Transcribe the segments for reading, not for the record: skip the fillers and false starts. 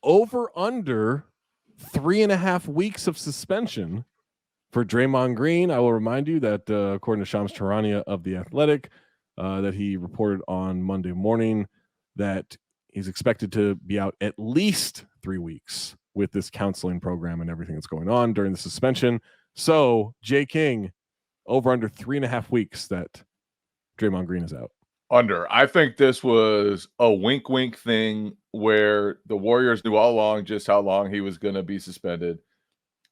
over under 3.5 weeks of suspension for Draymond Green. I will remind you that according to Shams Charania of The Athletic, that he reported on Monday morning that he's expected to be out at least 3 weeks with this counseling program and everything that's going on during the suspension. So, Jay King, over under 3.5 weeks that Draymond Green is out. Under. I think this was a wink thing where the Warriors knew all along just how long he was going to be suspended.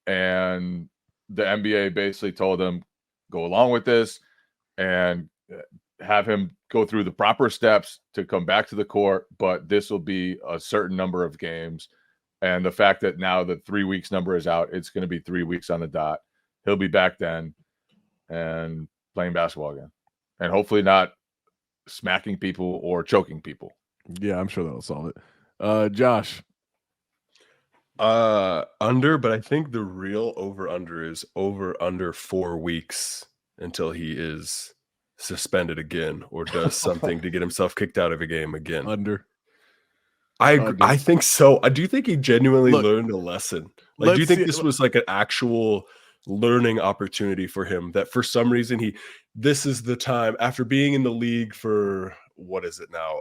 And the NBA basically told him, go along with this and have him go through the proper steps to come back to the court. But this will be a certain number of games. And the fact that now the 3 weeks number is out, it's going to be 3 weeks on the dot. He'll be back then and playing basketball again. And hopefully not smacking people or choking people. Yeah, I'm sure that'll solve it. Josh. Under, but I think the real over-under is over-under 4 weeks until he is suspended again or does something to get himself kicked out of a game again. Under. I think so. I do think he genuinely learned a lesson. Like, do you think this was like an actual learning opportunity for him, that for some reason this is the time after being in the league for, what is it now?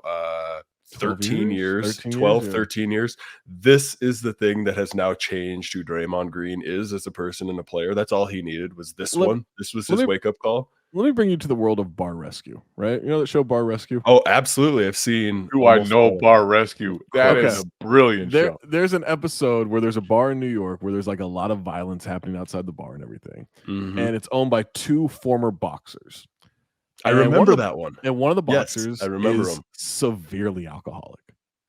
13 years, 13 years. This is the thing that has now changed who Draymond Green is as a person and a player. That's all he needed was this one. This was his wake-up call. Let me bring you to the world of Bar Rescue, right? You know that show Bar Rescue? Oh, absolutely. I've seen. Do I know Bar Rescue? That is a brilliant show. There's an episode where there's a bar in New York where there's like a lot of violence happening outside the bar and everything. Mm-hmm. And it's owned by 2 former boxers. I remember that one. And one of the boxers yes, I remember is him. Severely alcoholic.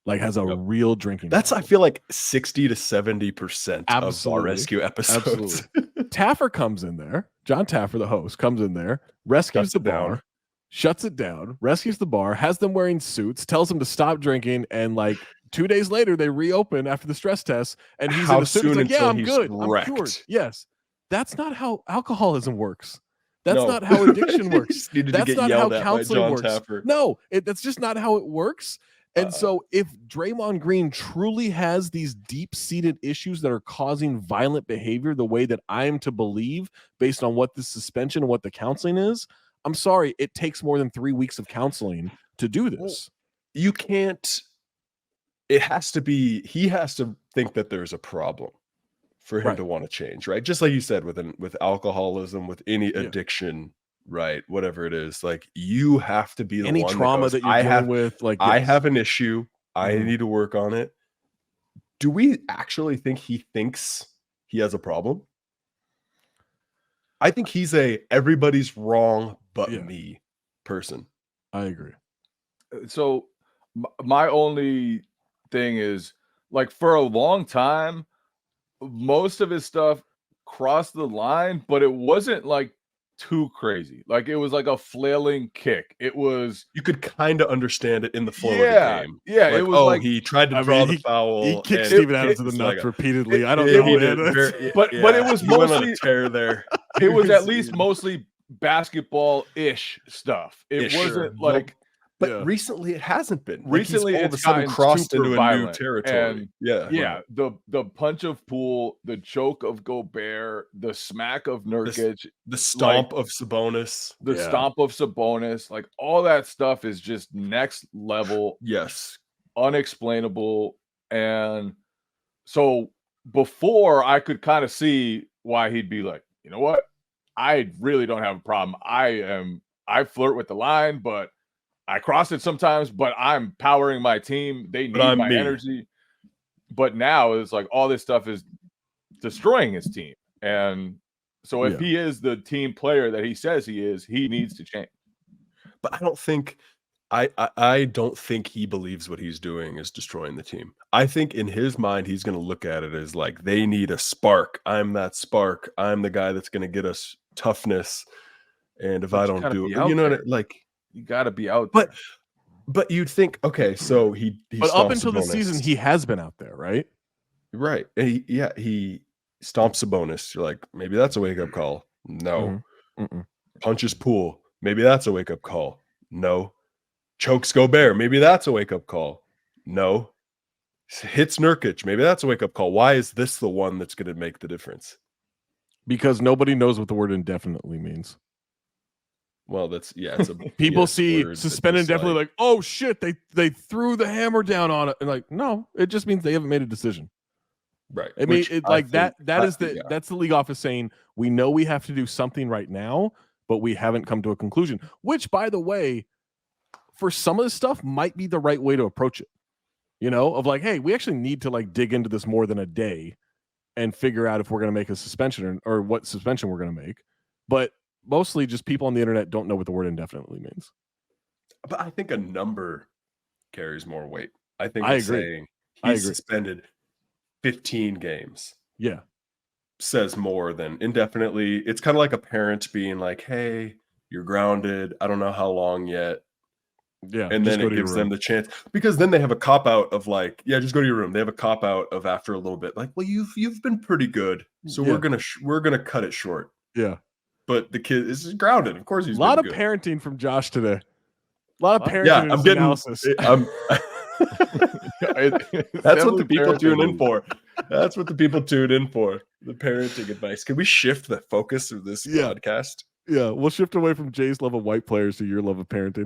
Like has a real drinking That's problem. I feel like 60 to 70% of Bar Rescue episodes. Absolutely. Taffer comes in there. John Taffer, the host, comes in there, rescues the bar, shuts it down, rescues the bar, has them wearing suits, tells them to stop drinking, and like 2 days later they reopen after the stress test, and he's in the suit. He's like, yeah, I'm good. I'm cured. Yes. That's not how alcoholism works. That's not how addiction works. That's not how counseling works. Taffer. No, that's just not how it works. And so if Draymond Green truly has these deep-seated issues that are causing violent behavior the way that I am to believe based on what the suspension and what the counseling is, I'm sorry, it takes more than 3 weeks of counseling to do this. You can't – it has to be – he has to think that there's a problem for him to want to change, right? Just like you said with alcoholism, with any addiction – right, whatever it is, like you have to be the any one trauma that you're dealing with. Like I have an issue, I need to work on it. Do we actually think he thinks he has a problem? I think he's everybody's wrong but me person. I agree. So my only thing is, like, for a long time, most of his stuff crossed the line, but it wasn't like too crazy. Like it was like a flailing kick. It was, you could kind of understand it in the flow of the game. Yeah, like, it was like he tried to draw the foul. He kicked Steven Adams to the nuts repeatedly. I don't know, man. But it was mostly on a tear there. It was at least mostly basketball-ish stuff. It wasn't like. But recently it hasn't been. Recently, all of a sudden crossed into a new territory. The punch of Poole, the choke of Gobert, the smack of Nurkic, the stomp of Sabonis, stomp of Sabonis, like all that stuff is just next level. Yes, unexplainable. And so before I could kind of see why he'd be like, you know what, I really don't have a problem. I flirt with the line, but I cross it sometimes, but I'm powering my team. They need my energy. But now it's like all this stuff is destroying his team. And so if he is the team player that he says he is, he needs to change. But I don't think I don't think he believes what he's doing is destroying the team. I think in his mind, he's going to look at it as like they need a spark. I'm that spark. I'm the guy that's going to get us toughness. And if I don't do it, you know what like. You got to be out there. But you'd think, okay, so he but up until the season, he has been out there, right? Right. And he stomps Sabonis. You're like, maybe that's a wake-up call. No. Punches Poole. Maybe that's a wake-up call. No. Chokes Gobert. Maybe that's a wake-up call. No. hits Nurkic. Maybe that's a wake up call. Why is this the one that's going to make the difference? Because nobody knows what the word indefinitely means. Well, it's a people see suspended indefinitely like, oh shit, they threw the hammer down on it, and like, no, it just means they haven't made a decision. Right. I mean, that's the league office saying we know we have to do something right now, but we haven't come to a conclusion. Which, by the way, for some of this stuff, might be the right way to approach it. You know, of like, hey, we actually need to like dig into this more than a day and figure out if we're going to make a suspension or what suspension we're going to make. But mostly just people on the internet don't know what the word indefinitely means. But I think a number carries more weight. I think I agree. Saying he's suspended 15 games. Yeah. Says more than indefinitely. It's kind of like a parent being like, hey, you're grounded. I don't know how long yet. Yeah. And then it gives them the chance, because then they have a cop out of like, yeah, just go to your room. They have a cop out of after a little bit, like, well, you've been pretty good, so we're gonna cut it short. Yeah. But the kid is grounded. Of course, he's a lot of good. parenting from Josh today. A lot of parenting. Yeah, I'm getting analysis. That's what the people tune in for. That's what the people tune in for. The parenting advice. Can we shift the focus of this podcast? Yeah, we'll shift away from Jay's love of white players to your love of parenting.